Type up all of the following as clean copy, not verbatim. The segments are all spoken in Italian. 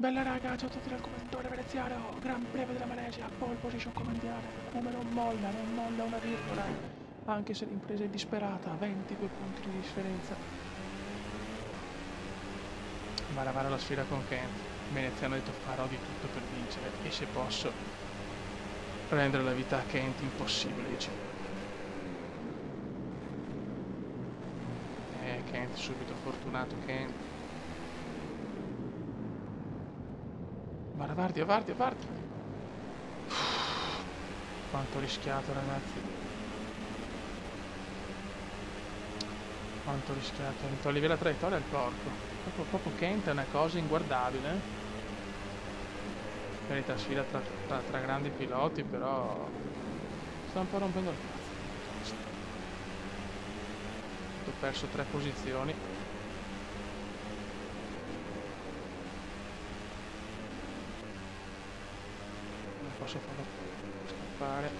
Bella raga, ciao a tutti dal commentatore veneziano, Gran Premio della Malesia, pole position comandiale, come non molla una virgola, anche se l'impresa è disperata, 22 punti di differenza. Maravara la sfida con Kent, veneziano ha detto farò di tutto per vincere e se posso rendere la vita a Kent impossibile, dice. Kent subito fortunato, Kent. Vardi. Quanto ho rischiato, ragazzi. Quanto ho rischiato. Mi togli via la traiettoria al porco. Proprio Kent è una cosa inguardabile. In verità sfida tra grandi piloti, però sta un po' rompendo il cazzo. Ho perso 3 posizioni. Posso farlo scappare.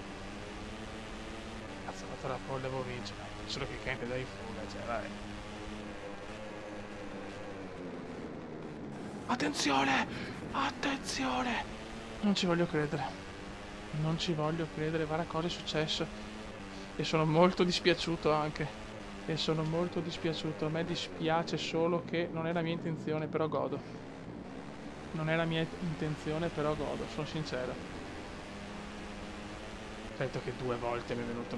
Cazzo, ho fatto la pole, devo vincere. Solo che Kent è da in fuga, cioè vai. Attenzione! Attenzione! Non ci voglio credere. Non ci voglio credere, guarda cosa è successo. E sono molto dispiaciuto anche. E sono molto dispiaciuto. A me dispiace solo che non è la mia intenzione, però godo. Non è la mia intenzione, però godo, sono sincero. Certo che 2 volte mi è venuto,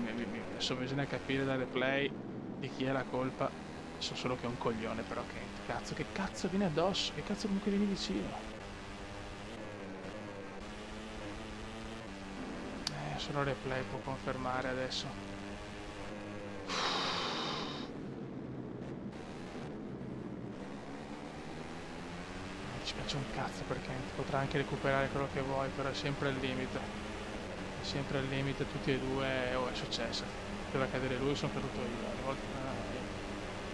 adesso bisogna capire dal replay di chi è la colpa. So solo che è un coglione, però che cazzo viene addosso, che cazzo comunque vieni vicino. Solo il replay può confermare adesso. Mi dispiace un cazzo perché potrà anche recuperare quello che vuoi, però è sempre al limite. Sempre al limite, tutti e due. Oh, è successo, doveva cadere lui, sono caduto io.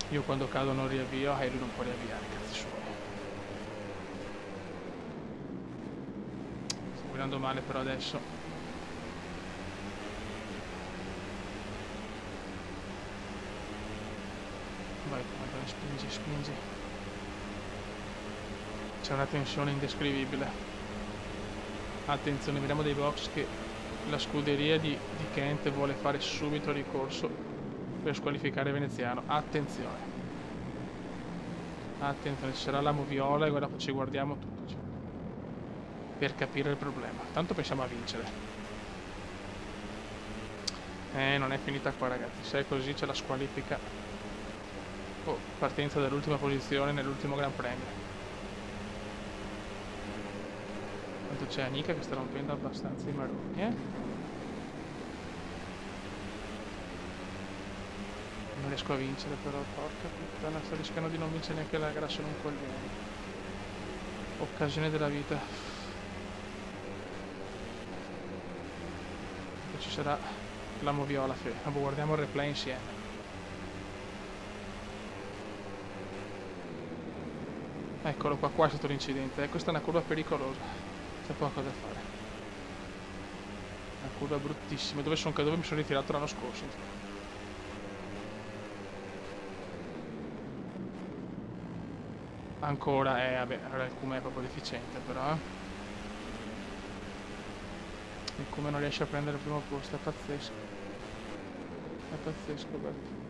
Io quando cado non riavvio e lui non può riavviare, cazzi suoi. Sto guidando male però adesso. Vai, spingi. C'è una tensione indescrivibile. Attenzione, vediamo dei box che la scuderia di Kent vuole fare subito ricorso per squalificare Veneziano. Attenzione, ci sarà la moviola e ora ci guardiamo tutti per capire il problema. Tanto pensiamo a vincere. Non è finita qua, ragazzi. Se è così c'è la squalifica. Oh, partenza dall'ultima posizione nell'ultimo Gran Premio. C'è Anika che sta rompendo abbastanza i maroni, Non riesco a vincere però, porca puttana, sto rischiando di non vincere neanche la gara, sono un coglione. Occasione della vita. E ci sarà la moviola, guardiamo il replay insieme. Eccolo qua è stato l'incidente, questa è una curva pericolosa. C'è poco da fare. Una curva bruttissima. Dove mi sono ritirato l'anno scorso. Ancora, vabbè, allora il Kuma è proprio deficiente, però. Il Kuma non riesce a prendere il primo posto, è pazzesco. È pazzesco, guarda.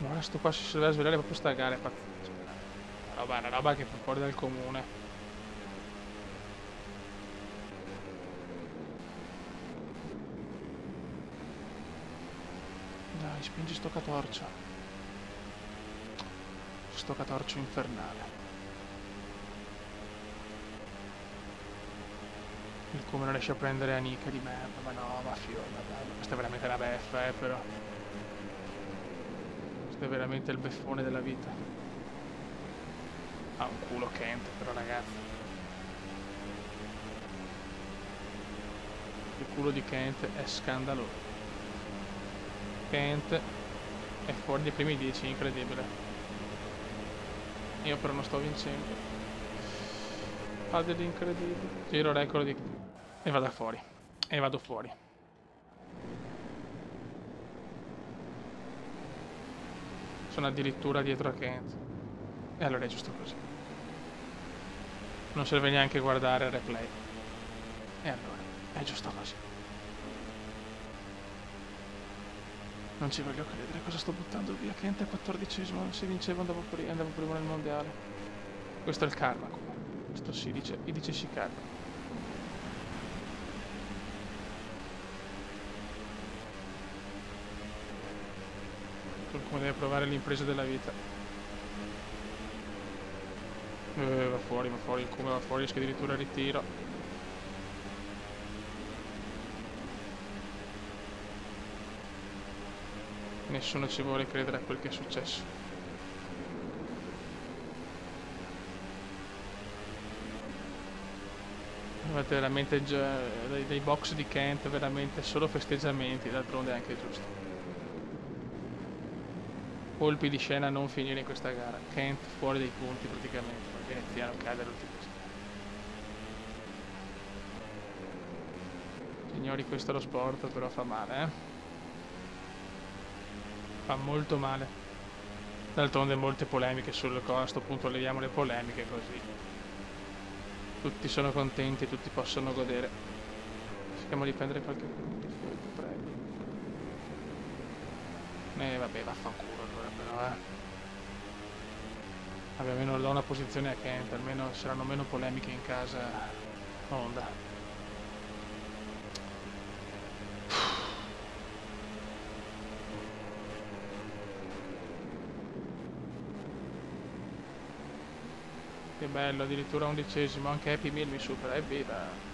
Ora sto qua si deve svegliare proprio sta gara, è pazzesco. Una roba che fa fuori dal comune. Dai, spingi sto catorcio. Sto catorcio infernale. Il come non riesce a prendere Anika di merda, ma no, ma figlio, questa è veramente la beffa, però. Questo è veramente il beffone della vita. Ha un culo Kent, però ragazzi. Il culo di Kent è scandaloso. Kent è fuori dai primi 10, incredibile. Io però non sto vincendo. Fa dell'incredibile. Giro record di... E vado fuori. sono addirittura dietro a Kent. E allora è giusto così. Non serve neanche guardare il replay. E allora è giusto così. Non ci voglio credere, cosa sto buttando via? Kent è 14esimo, si vinceva, andavo primo nel mondiale. Questo è il karma qua. Questo si dice, si karma. Come deve provare l'impresa della vita. Va fuori, il come va fuori, rischia addirittura ritiro. Nessuno ci vuole credere a quel che è successo. Avete veramente già dei box di Kent, veramente solo festeggiamenti, d'altronde è anche giusto. Colpi di scena a non finire in questa gara. Kent fuori dai punti praticamente, ma veneziano cade all'ultimo. Signori, questo è lo sport, però fa male, Fa molto male. D'altronde molte polemiche sulle cose, a sto punto leviamo le polemiche così. Tutti sono contenti, tutti possono godere. Cerchiamo di prendere qualche punto, prego. Vabbè, vaffanculo allora però, Vabbè, almeno do una posizione a Kent, almeno saranno meno polemiche in casa Honda. Che bello, addirittura 11esimo, anche Happy Meal mi supera, evviva!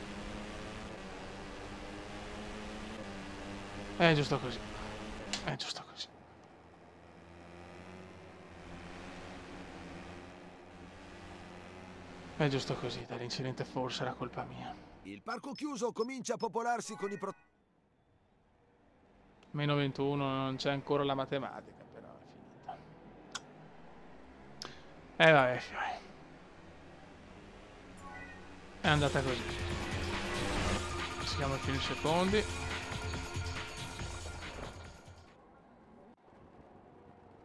È giusto così, è giusto così. È giusto così, dall'incidente forse era colpa mia. Il parco chiuso comincia a popolarsi con i Meno 21, non c'è ancora la matematica, però è finita. Vabbè, è andata così. Siamo a fine secondi.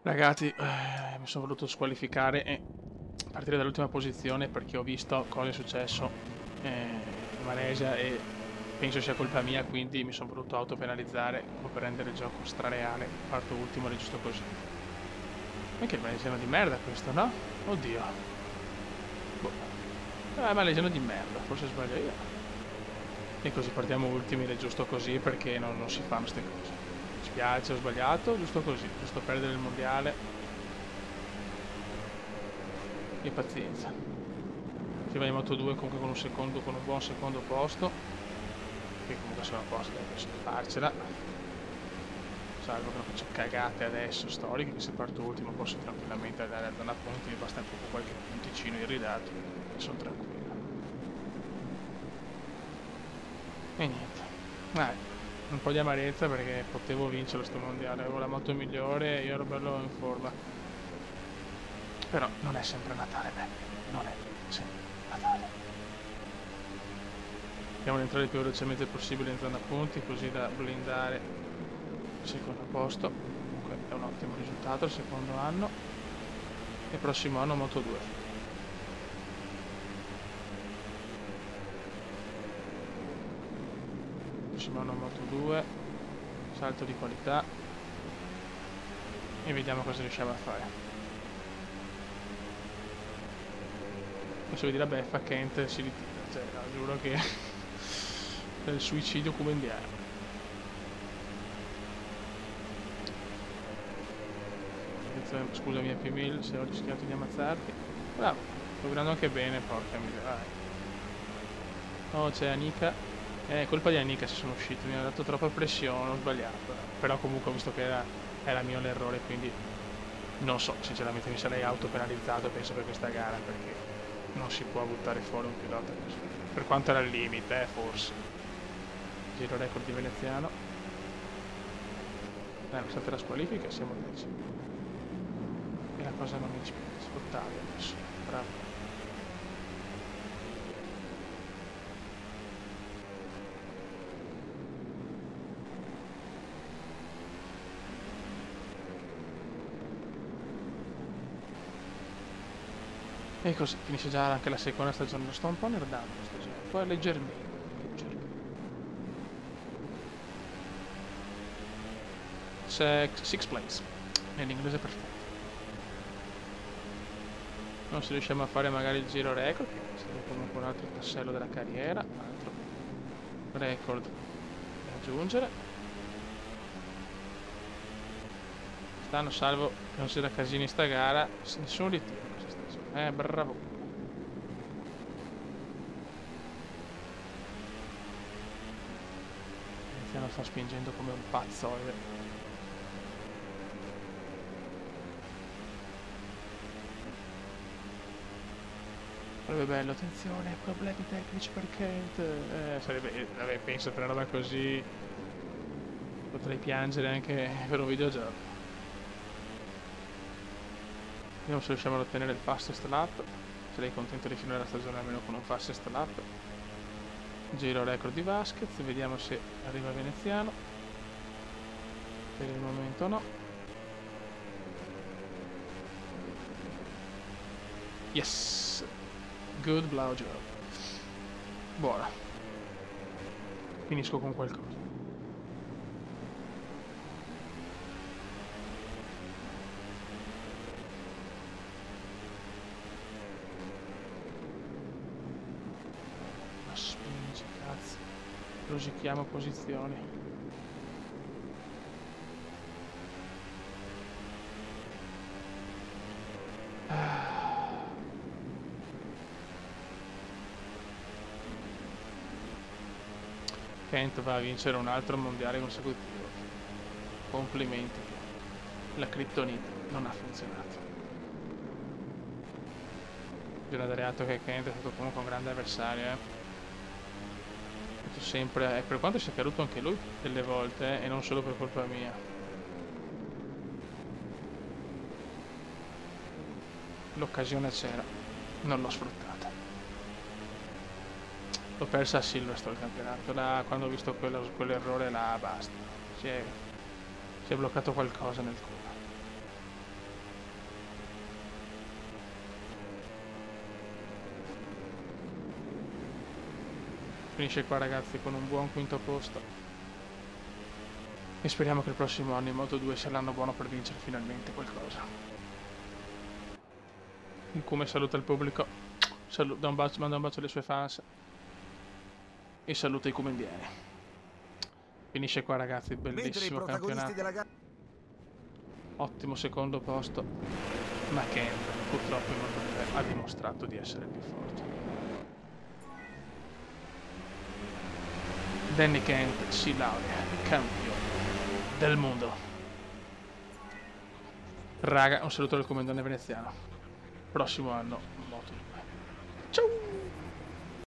Ragazzi, mi sono voluto squalificare e partire dall'ultima posizione perché ho visto cosa è successo in Malesia e penso sia colpa mia, quindi mi sono voluto autopenalizzare per rendere il gioco strareale. Parto ultimo ed è giusto così. Ma che malesiano di merda questo, no? Oddio. Boh. Malesiano di merda, forse sbaglio io. E così partiamo ultimi ed è giusto così perché non si fanno queste cose. Mi spiace, ho sbagliato, giusto così, giusto perdere il mondiale. E pazienza. Si va in Moto 2 comunque con un buon secondo posto. Che comunque sono a posto, deve farcela. Salvo che non faccio cagate adesso storiche, che se parto ultimo posso tranquillamente andare a zona punti, mi basta proprio qualche punticino irridato e sono tranquillo. E niente. Un po' di amarezza perché potevo vincere sto mondiale, avevo la moto migliore e io ero bello in forma. Però non è sempre Natale, non è sempre Natale. Dobbiamo entrare il più velocemente possibile in zona punti, così da blindare il secondo posto. Comunque è un ottimo risultato il secondo anno. E prossimo anno Moto 2. Prossimo anno Moto 2. Salto di qualità. E vediamo cosa riusciamo a fare. Adesso vedi la beffa, Kent si ritira, cioè no, giuro che è il suicidio come indiano. Scusami Happy Meal se ho rischiato di ammazzarti. Bravo, sto guidando anche bene, porca miseria. Oh, c'è Anika. Colpa di Anika se sono uscito, mi ha dato troppa pressione, ho sbagliato. Però comunque ho visto che era mio l'errore, quindi non so, sinceramente mi sarei autopenalizzato penso per questa gara perché non si può buttare fuori un pilota così. Per quanto era il limite, forse. Giro record di veneziano. Nonostante la squalifica siamo decimi. E la cosa non mi dispiace. Ottavio adesso. Bravo. E così finisce già anche la seconda stagione. Lo sto un po' nerdando questo giro. Poi leggermente. C'è Six Place. Nell'inglese perfetto. Non se riusciamo a fare magari il giro record, che sarebbe comunque un altro tassello della carriera, un altro record da aggiungere. Stanno salvo che non sia da casini sta gara, nessun ritiro questa stagione. Bravo. Iniziano sta spingendo come un pazzo. Sarebbe bello, attenzione, problemi tecnici per Kent. Sarebbe, vabbè, penso per una roba così potrei piangere anche per un videogioco. Vediamo se riusciamo ad ottenere il fastest lap. Sarei contento di finire la stagione almeno con un fastest lap. Giro record di Vasquez, vediamo se arriva Veneziano. Per il momento no. Yes! Good blowjob. Buona. Finisco con qualcosa. Ma spingi, cazzo. Rosichiamo posizioni. Kent va a vincere un altro mondiale consecutivo. Complimenti. La Kryptonite non ha funzionato. Bisogna dare atto che Kent è stato comunque un grande avversario. Sempre, per quanto sia caduto anche lui delle volte, e non solo per colpa mia. L'occasione c'era, non l'ho sfruttata. L'ho persa a Silverstone il campionato, là, quando ho visto quell'errore là, basta. Si è bloccato qualcosa nel culo. Finisce qua ragazzi con un buon quinto posto. E speriamo che il prossimo anno in Moto2 sia l'anno buono per vincere finalmente qualcosa. Il Come saluta il pubblico, manda un bacio alle sue fans. E saluta i comendiani. Finisce qua ragazzi, bellissimo campionato. Ottimo secondo posto. Ma Kent purtroppo in Moto2 ha dimostrato di essere il più forte. Danny Kent si laurea campione del mondo. Raga, un saluto al commendante veneziano. Prossimo anno Moto2. Ciao!